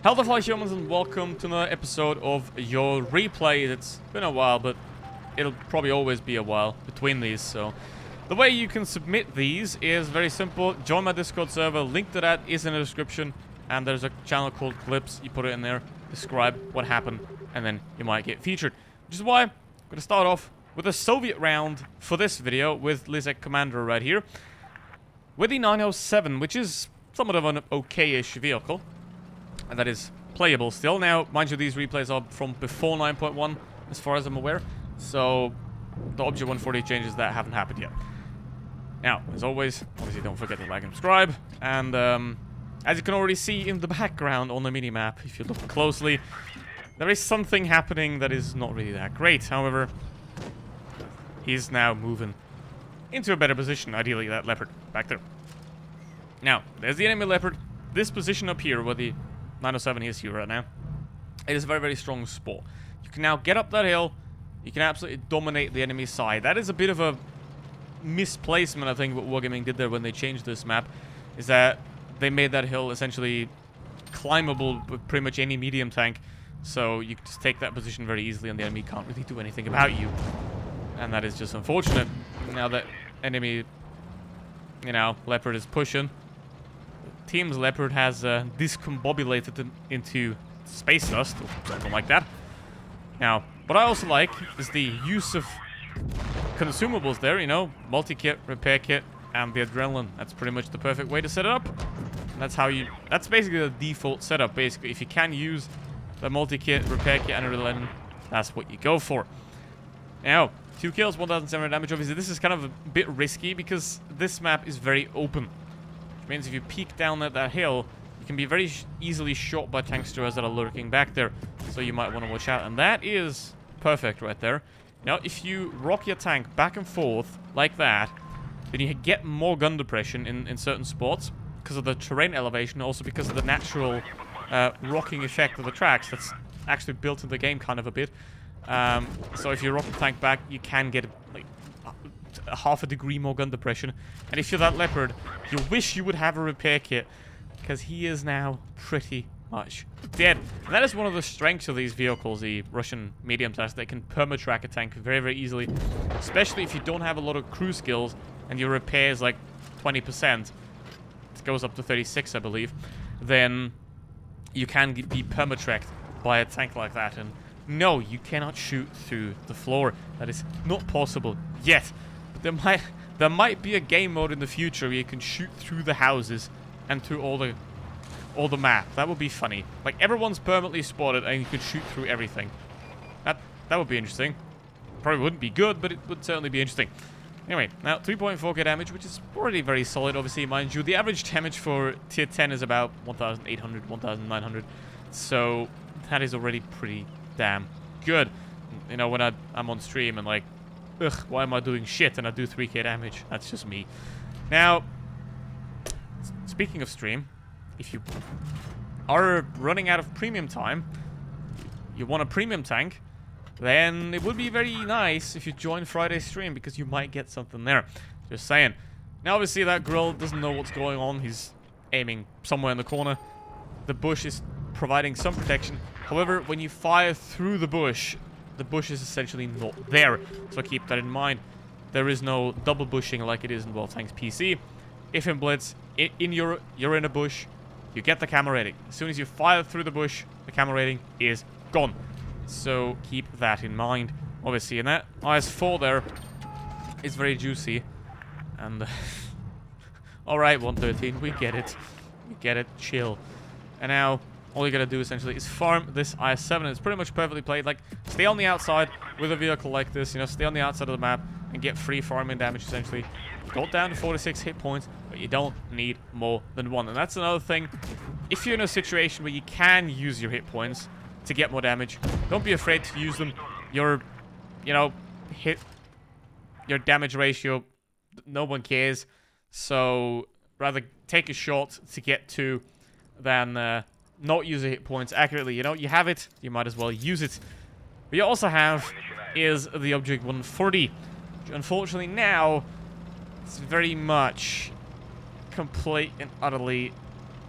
Hello humans and welcome to another episode of your replay. It's been a while, but it'll probably always be a while between these, so the way you can submit these is very simple. Join my Discord server, link to that is in the description, and there's a channel called Clips. You put it in there, describe what happened, and then you might get featured. Which is why I'm going to start off with a Soviet round for this video with Lizek Commander right here. With the 907, which is somewhat of an okay-ish vehicle. And that is playable still. Now, mind you, these replays are from before 9.1, as far as I'm aware. So, the Object 140 changes that haven't happened yet. Now, as always, obviously don't forget to like and subscribe. And, as you can already see in the background on the minimap, if you look closely, there is something happening that is not really that great. However, he's now moving into a better position, ideally, that Leopard back there. Now, there's the enemy Leopard. This position up here, where the 907 is here right now, it is a very, very strong spot. You can now get up that hill. You can absolutely dominate the enemy side. That is a bit of a misplacement, I think, what WoTB did there when they changed this map, is that they made that hill essentially climbable with pretty much any medium tank. So you can just take that position very easily and the enemy can't really do anything about you. And that is just unfortunate. Now that enemy, you know, Leopard is pushing. Team's Leopard has discombobulated into space dust or something like that. Now, what I also like is the use of consumables there, you know, multi-kit, repair kit, and the adrenaline. That's pretty much the perfect way to set it up. And that's how you, that's basically the default setup, basically. If you can use the multi-kit, repair kit, and adrenaline, that's what you go for. Now, 2 kills, 1,700 damage. Obviously, this is kind of a bit risky because this map is very open. Means if you peek down at that hill, you can be very easily shot by tanksters that are lurking back there. So you might want to watch out. And that is perfect right there. Now, if you rock your tank back and forth like that, then you get more gun depression in certain spots because of the terrain elevation, also because of the natural rocking effect of the tracks that's actually built in the game kind of a bit. So if you rock the tank back, you can get like half a degree more gun depression. And if you're that Leopard, you wish you would have a repair kit, because he is now pretty much dead. And that is one of the strengths of these vehicles, the Russian medium tanks. They can perma-track a tank very, very easily, especially if you don't have a lot of crew skills and your repair is like 20%. It goes up to 36, I believe. Then you can be perma-tracked by a tank like that. And no, you cannot shoot through the floor. That is not possible yet. There might be a game mode in the future where you can shoot through the houses and through all the map. That would be funny. Like, everyone's permanently spotted and you could shoot through everything. That would be interesting. Probably wouldn't be good, but it would certainly be interesting. Anyway, now 3.4k damage, which is already very solid, obviously, mind you. The average damage for tier 10 is about 1,800, 1,900. So that is already pretty damn good. You know, when I'm on stream and like, ugh, why am I doing shit? And I do 3k damage. That's just me. Now, speaking of stream, if you are running out of premium time, you want a premium tank, then it would be very nice if you join Friday's stream, because you might get something there. Just saying. Now, obviously, that grill doesn't know what's going on. He's aiming somewhere in the corner. The bush is providing some protection. However, when you fire through the bush is essentially not there, so keep that in mind. There is no double bushing like it is in World Tanks PC. If in Blitz, you're in a bush, you get the camera rating. As soon as you fire through the bush, the camera rating is gone. So keep that in mind. Obviously, and that IS-4 there is very juicy. And alright, 113, we get it. We get it, chill. And now, all you gotta do essentially is farm this IS-7. It's pretty much perfectly played. Like, stay on the outside with a vehicle like this, you know, stay on the outside of the map and get free farming damage essentially. You got down to 46 hit points, but you don't need more than 1. And that's another thing. If you're in a situation where you can use your hit points to get more damage, don't be afraid to use them. Your, you know, your damage ratio, no one cares. So, rather take a shot to get 2 than not use the hit points accurately. You know, you have it, you might as well use it. What you also have is the Object 140, which unfortunately now it's very much complete and utterly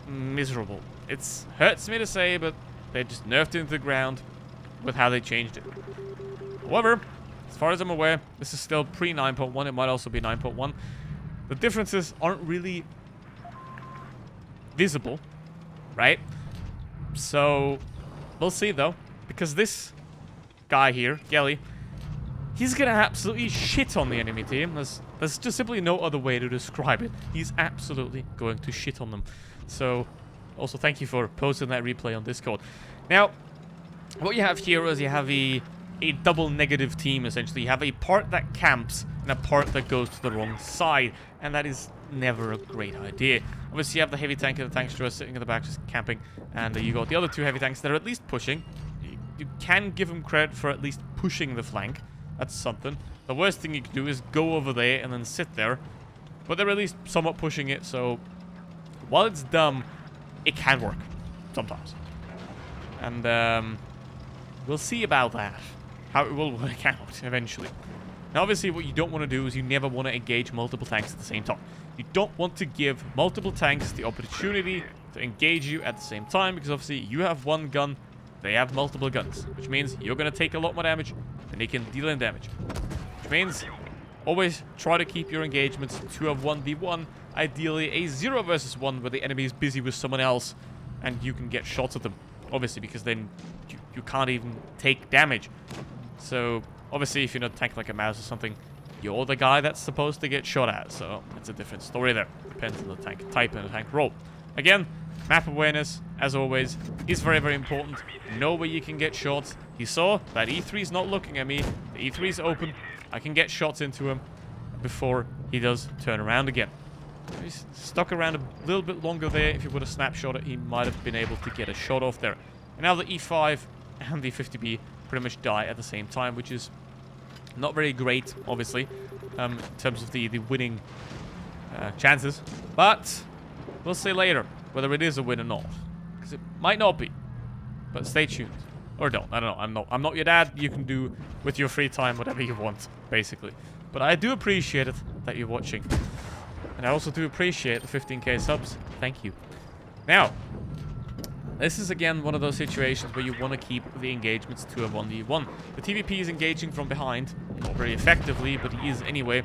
miserable. It hurts me to say, but they just nerfed it into the ground with how they changed it. However, as far as I'm aware, this is still pre 9.1. It might also be 9.1. The differences aren't really visible, right? So we'll see though, because this guy here, Gelly, he's gonna absolutely shit on the enemy team. There's just simply no other way to describe it. He's absolutely going to shit on them. So also thank you for posting that replay on Discord. Now, what you have here is you have a double negative team, essentially. You have a part that camps and a part that goes to the wrong side, and that is never a great idea. Obviously, you have the heavy tank and the tank destroyer sitting in the back just camping, and you got the other two heavy tanks that are at least pushing. You can give them credit for at least pushing the flank. That's something. The worst thing you can do is go over there and then sit there, but they're at least somewhat pushing it, so while it's dumb, it can work sometimes. And we'll see about that, how it will work out eventually. Now, obviously, what you don't want to do is you never want to engage multiple tanks at the same time. You don't want to give multiple tanks the opportunity to engage you at the same time, because obviously you have one gun, they have multiple guns, which means you're going to take a lot more damage than they can deal in damage. Which means always try to keep your engagements to a 1v1, ideally a 0 versus 1 where the enemy is busy with someone else and you can get shots at them. Obviously, because then you can't even take damage. So obviously, if you're not tank like a mouse or something, you're the guy that's supposed to get shot at. So that's a different story there. Depends on the tank type and the tank role. Again, map awareness, as always, is very, very important. Know where you can get shots. You saw that E3 is not looking at me. The E3 is open. I can get shots into him before he does turn around again. He's stuck around a little bit longer there. If he would have snapshot it, he might have been able to get a shot off there. And now the E5 and the 50B pretty much die at the same time, which is not very great, obviously, in terms of the winning chances. But we'll see later whether it is a win or not, because it might not be. But stay tuned, or don't. I don't know. I'm not your dad. You can do with your free time whatever you want, basically. But I do appreciate it that you're watching, and I also do appreciate the 15k subs. Thank you. Now, this is again one of those situations where you want to keep the engagements to a 1v1. The TVP is engaging from behind, not very effectively, but he is anyway,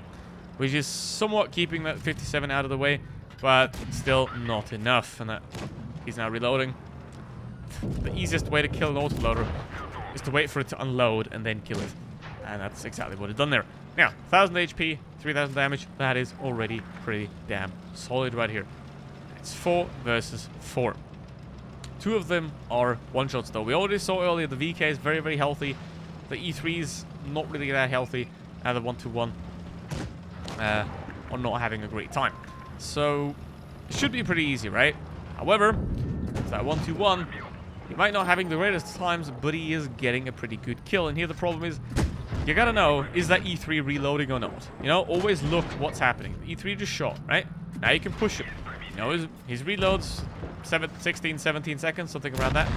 which is somewhat keeping that 57 out of the way, but still not enough. And that he's now reloading. The easiest way to kill an autoloader is to wait for it to unload and then kill it. And that's exactly what it's done there. Now, 1000 HP, 3000 damage, that is already pretty damn solid right here. It's 4 versus 4. 2 of them are one-shots though. We already saw earlier the VK is very, very healthy. The E3 is not really that healthy. And the 1-2-1 are not having a great time. So, it should be pretty easy, right? However, that 1-2-1, he might not having the greatest times, but he is getting a pretty good kill. And here the problem is, you gotta know, is that E3 reloading or not? You know, always look what's happening. The E3 just shot, right? Now you can push him. You know, his reloads, 16, 17 seconds, something around that,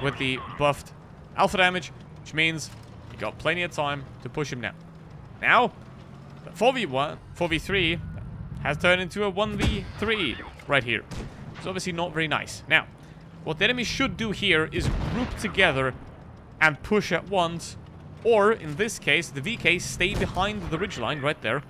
with the buffed alpha damage, which means you got plenty of time to push him now. Now, the 4v3 has turned into a 1v3 right here. It's obviously not very nice. Now, what the enemy should do here is group together and push at once, or in this case, the VK stay behind the ridgeline right there,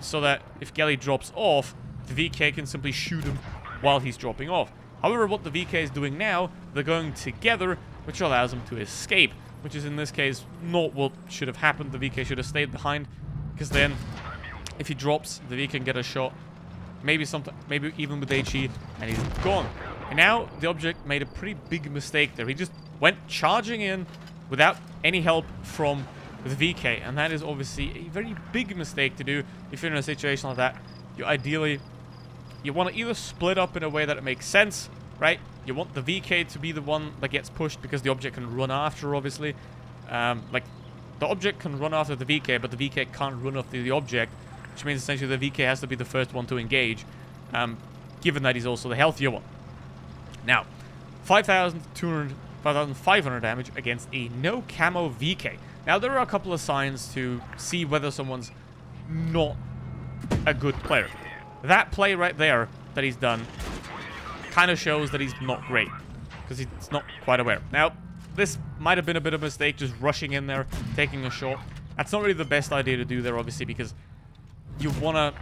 so that if Gelly drops off, the VK can simply shoot him while he's dropping off. However, what the VK is doing now, they're going together, which allows him to escape, which is in this case not what should have happened. The VK should have stayed behind, because then if he drops, the VK can get a shot, maybe even with HE, and he's gone. And now the object made a pretty big mistake there. He just went charging in without any help from the VK, and that is obviously a very big mistake to do if you're in a situation like that. You want to either split up in a way that it makes sense, right? You want the VK to be the one that gets pushed because the object can run after, obviously. Like, the object can run after the VK, but the VK can't run after the object, which means essentially the VK has to be the first one to engage, given that he's also the healthier one. Now, 5,500 damage against a no camo VK. Now, there are a couple of signs to see whether someone's not a good player. That play right there that he's done kind of shows that he's not great, because he's not quite aware. Now, this might have been a bit of a mistake, just rushing in there, taking a shot. That's not really the best idea to do there, obviously, because you want to,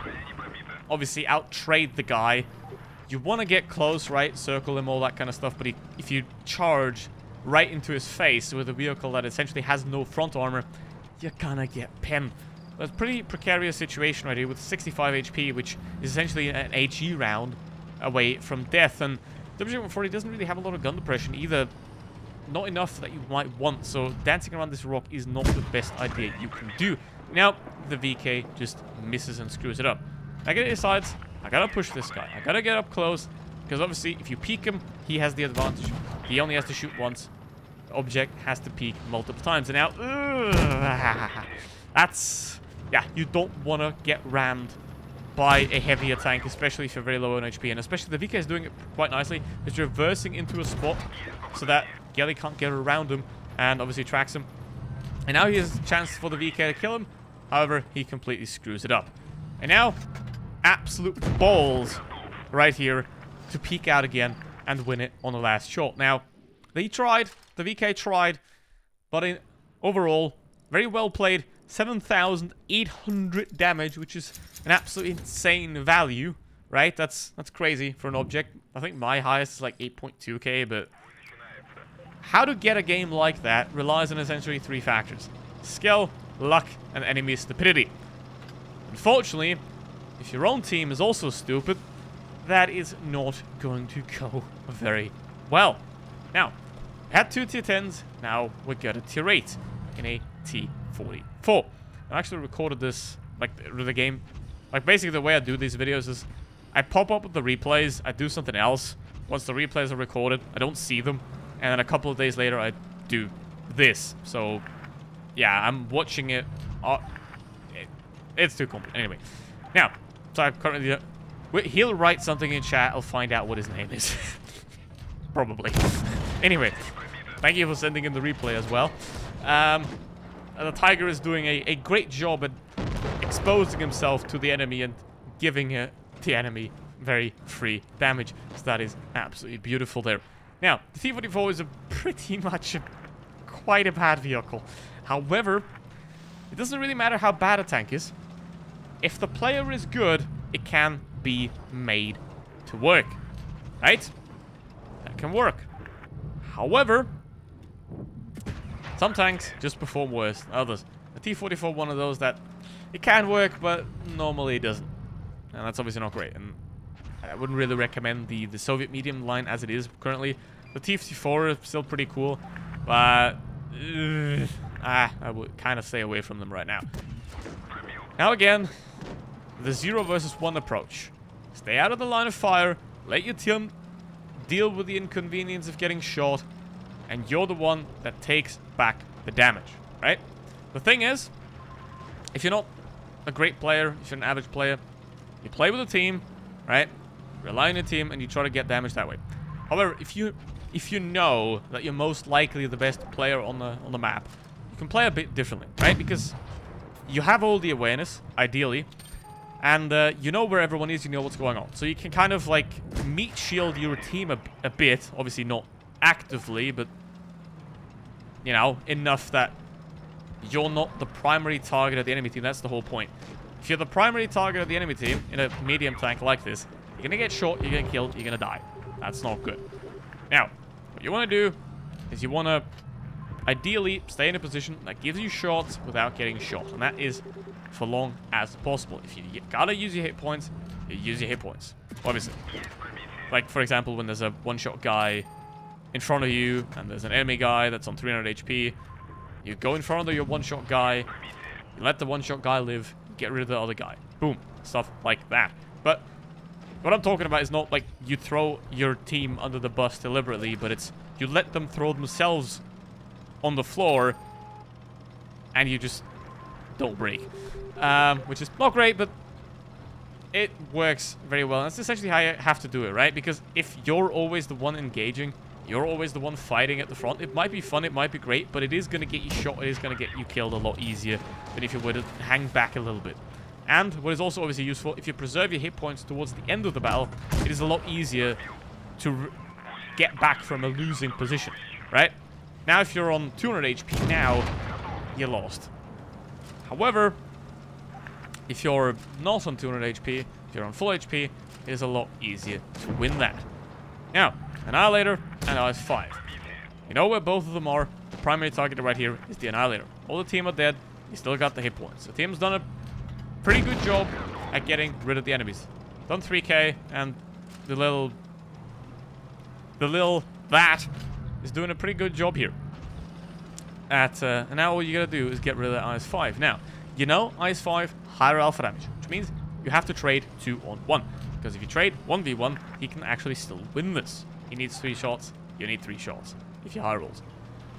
obviously, out-trade the guy. You want to get close, right? Circle him, all that kind of stuff, but if you charge right into his face with a vehicle that essentially has no front armor, you're gonna get pinned. That's a pretty precarious situation right here with 65 HP, which is essentially an HE round away from death, and WJ-140 doesn't really have a lot of gun depression either. Not enough that you might want, so dancing around this rock is not the best idea you can do. Now, the VK just misses and screws it up. I decides, I gotta push this guy. I gotta get up close, because obviously, if you peek him, he has the advantage. He only has to shoot once. The object has to peek multiple times. And now, that's... Yeah, you don't want to get rammed by a heavier tank, especially if you're very low on HP. And especially the VK is doing it quite nicely. It's reversing into a spot so that Gelly can't get around him and obviously tracks him. And now he has a chance for the VK to kill him. However, he completely screws it up. And now, absolute balls right here to peek out again and win it on the last shot. Now, they tried. The VK tried. But overall, very well played. 7,800 damage, which is an absolutely insane value, right? That's crazy for an object. I think my highest is like 8.2k, but how to get a game like that relies on essentially 3 factors: skill, luck, and enemy stupidity. Unfortunately, if your own team is also stupid, that is not going to go very well. Now, we had 2 tier 10s, now we got a tier 8 in a T44. I actually recorded this, like, the game. Like, basically the way I do these videos is I pop up with the replays, I do something else. Once the replays are recorded, I don't see them. And then a couple of days later, I do this. So, yeah, I'm watching it. It's too complicated. Anyway. Now, so I currently... He'll write something in chat, I'll find out what his name is. Probably. Anyway, thank you for sending in the replay as well. The Tiger is doing a great job at exposing himself to the enemy and giving the enemy very free damage. So that is absolutely beautiful there. Now, the T-44 is pretty much quite a bad vehicle. However, it doesn't really matter how bad a tank is. If the player is good, it can be made to work. Right? That can work. However, some tanks just perform worse than others. The T-44 one of those that it can work, but normally it doesn't. And that's obviously not great. And I wouldn't really recommend the Soviet medium line as it is currently. The T-54 is still pretty cool, but I would kind of stay away from them right now. Now again, the 0 versus 1 approach. Stay out of the line of fire, let your team deal with the inconvenience of getting shot, and you're the one that takes back the damage, right? The thing is, if you're not a great player, if you're an average player, you play with a team, right? Rely on your team, and you try to get damage that way. However, if you know that you're most likely the best player on the map, you can play a bit differently, right? Because you have all the awareness, ideally, and you know where everyone is, you know what's going on. So you can kind of like meat shield your team a bit, obviously not actively, but you know, enough that you're not the primary target of the enemy team. That's the whole point. If you're the primary target of the enemy team in a medium tank like this, you're gonna get shot, you're gonna killed, you're gonna die. That's not good. Now, what you want to do is you want to ideally stay in a position that gives you shots without getting shot, and that is for long as possible. If you gotta use your hit points, you use your hit points, obviously. Like, for example, when there's a one-shot guy in front of you and there's an enemy guy that's on 300 HP, you go in front of your one-shot guy, you let the one-shot guy live, get rid of the other guy. Boom. Stuff like that. But what I'm talking about is not like you throw your team under the bus deliberately, but it's you let them throw themselves on the floor and you just don't break. Which is not great, but it works very well. And that's essentially how you have to do it, right? Because if you're always the one engaging, you're always the one fighting at the front, it might be fun, it might be great, but it is going to get you shot, it is going to get you killed a lot easier than if you were to hang back a little bit. And what is also obviously useful, if you preserve your hit points towards the end of the battle, it is a lot easier to get back from a losing position, right? Now, if you're on 200 HP now, you're lost. However, if you're not on 200 HP, if you're on full HP, it is a lot easier to win that. Now, Annihilator and IS-5. You know where both of them are. The primary target right here is the Annihilator. All the team are dead. You still got the hit points. The team's done a pretty good job at getting rid of the enemies. Done 3k, and the little that is doing a pretty good job here. And now all you gotta do is get rid of the IS-5. Now, you know IS-5 higher alpha damage, which means you have to trade 2-on-1. Because if you trade 1v1, he can actually still win this. He needs 3 shots, you need 3 shots if you high rolls.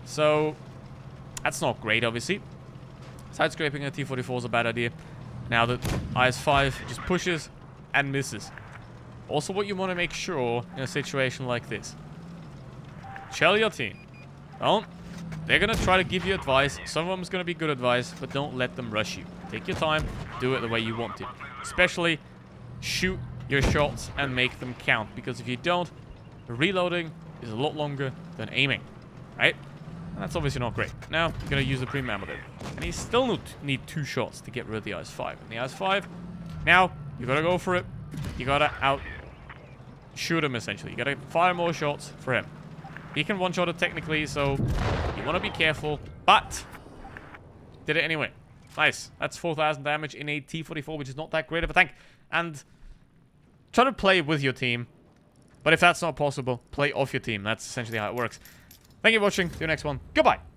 So, that's not great, obviously. Side scraping a T-44 is a bad idea. Now that IS-5 just pushes and misses. Also, what you want to make sure in a situation like this. Chill your team. They're going to try to give you advice. Some of them is going to be good advice, but don't let them rush you. Take your time, do it the way you want to. Especially, shoot your shots and make them count. Because if you don't, reloading is a lot longer than aiming. Right? And that's obviously not great. Now, you're going to use the premium ammo there. And you still need 2 shots to get rid of the IS-5. And the IS-5, now, you got to go for it. You got to shoot him, essentially. You got to fire more shots for him. He can one-shot it technically, so you want to be careful. But, did it anyway. Nice. That's 4,000 damage in a T-44, which is not that great of a tank. And try to play with your team. But if that's not possible, play off your team. That's essentially how it works. Thank you for watching. See you next one. Goodbye.